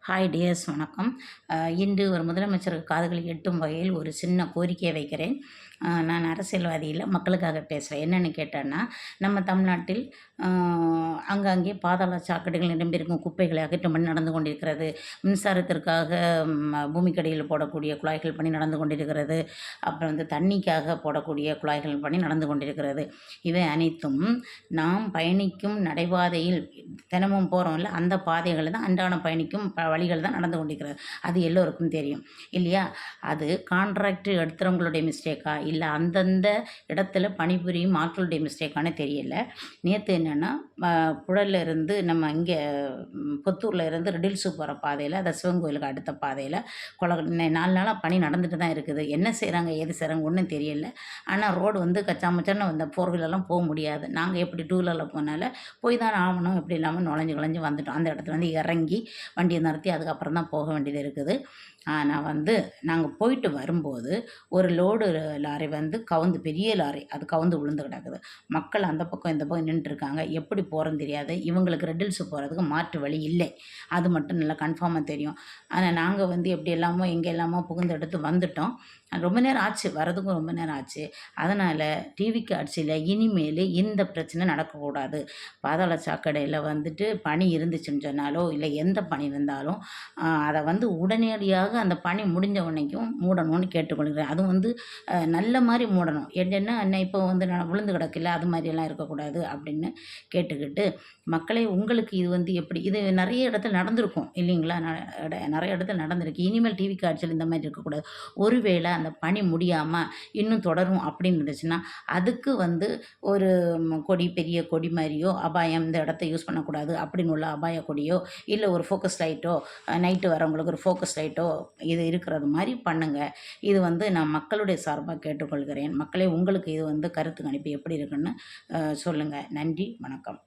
Hi tears, வணக்கம். இன்று ஒரு முதலமைச்சருக்கு காதுகளில் எட்டும் வகையில் ஒரு சின்ன கோரிக்கையை வைக்கிறேன். நான் அரசியல்வாதி இல்லை, மக்களுக்காக பேசுகிறேன். என்னென்னு கேட்டேன்னா, நம்ம தமிழ்நாட்டில் அங்கங்கே பாதாள சாக்கடைகள் நிரம்பியிருக்கும் குப்பைகளை அகற்றும் பணி நடந்து கொண்டிருக்கிறது. மின்சாரத்திற்காக பூமிக்கடியில் போடக்கூடிய குழாய்கள் பணி நடந்து கொண்டிருக்கிறது. அப்புறம் தண்ணிக்காக போடக்கூடிய குழாய்கள் பணி நடந்து கொண்டிருக்கிறது. இவை அனைத்தும் நாம் பயணிக்கும் நடைபாதையில் தினமும் போகிறோம்ல, அந்த பாதைகளில் தான் அன்றாடம் பயணிக்கும் வழிகள் தான் நடந்து கொண்டிருக்கிறது. அது எல்லோருக்கும் தெரியும் இல்லையா? அது கான்ட்ராக்ட் எடுத்துறவங்களுடைய மிஸ்டேக்கா, இல்லை அந்தந்த இடத்துல பணிபுரியும் ஆட்களுடைய மிஸ்டேக்கானு தெரியல. நேற்று என்னென்னா, புழல்ல இருந்து நம்ம இங்கே புத்தூரில் இருந்து ரெடில்ஸு போகிற பாதையில், அதை சிவன் கோயிலுக்கு அடுத்த பாதையில் 4 நாளாக பணி நடந்துட்டு தான் இருக்குது. என்ன செய்கிறாங்க, ஏது செய்கிறாங்க ஒன்றும் தெரியல. ஆனால் ரோடு கச்சாமச்சான்னு அந்த 4 வீலர்லாம் போக முடியாது. நாங்கள் எப்படி 2 வீலரில் போனால போய் தான் ஆகணும். எப்படி இல்லாமல் நுழைஞ்சு வந்துட்டோம். அந்த இடத்துல இறங்கி வண்டியை நிறுத்தி அதுக்கப்புறம் தான் போக வேண்டியது இருக்குது. ஆனால் நாங்கள் போயிட்டு வரும்போது ஒரு லோடு லாரி கவுந்து, பெரிய லாரி அது கவுந்து விழுந்து கிடக்குது. மக்கள் அந்த பக்கம் இந்த பக்கம் நின்றுருக்காங்க. எப்படி போகிறோன்னு தெரியாது. இவங்களுக்கு ரெட்டில்ஸு போகிறதுக்கு மாற்று வழி இல்லை. அது மட்டும் நல்லா கன்ஃபார்மாக தெரியும். ஆனால் நாங்கள் எப்படி எல்லாமோ எங்கே எல்லாமோ புகுந்து எடுத்து வந்துட்டோம். ரொம்ப நேரம் ஆச்சு, வரதுக்கும் ரொம்ப நேரம் ஆச்சு. அதனால் டிவிக்கு ஆட்சியில் இனிமேல் இந்த பிரச்சனை நடக்கக்கூடாது. பாதாள சாக்கடையில் பனி இருந்துச்சுன்னு சொன்னாலோ, இல்லை எந்த பனி இருந்தாலும் அதை உடனடியாக அந்த பனி முடிஞ்ச உடனேக்கும் மூடணும்னு கேட்டுக்கொள்கிறேன். அதுவும் நல்ல மாதிரி மூடணும். என்னென்னா இப்போ விழுந்து கிடக்குல்ல, அது மாதிரியெல்லாம் இருக்கக்கூடாது அப்படின்னு கேட்டுக்கிட்டு, மக்களே உங்களுக்கு இது எப்படி, இது நிறைய இடத்துல நடந்திருக்கும் இல்லைங்களா? நிறைய இடத்துல நடந்திருக்கு. இனிமேல் டிவி காட்சியில் இந்த மாதிரி இருக்கக்கூடாது. ஒருவேளை அந்த பனி முடியாமல் இன்னும் தொடரும் அப்படின்னு இருந்துச்சுன்னா, அதுக்கு ஒரு கொடி, பெரிய கொடி மாதிரியோ, அபாயம் இந்த இடத்த யூஸ் பண்ணக்கூடாது அப்படின்னு உள்ள அபாய கொடியோ, இல்லை ஒரு ஃபோக்கஸ் லைட்டோ, நைட்டு வரவங்களுக்கு ஒரு ஃபோக்கஸ் லைட்டோ இது இருக்கிறது மாதிரி பண்ணுங்கள். இது நான் மக்களுடைய சார்பாக கேட்டுக்கொள்கிறேன். மக்களே உங்களுக்கு இது கருத்து கணிப்பு எப்படி இருக்குன்னு சொல்லுங்கள். நன்றி, வணக்கம்.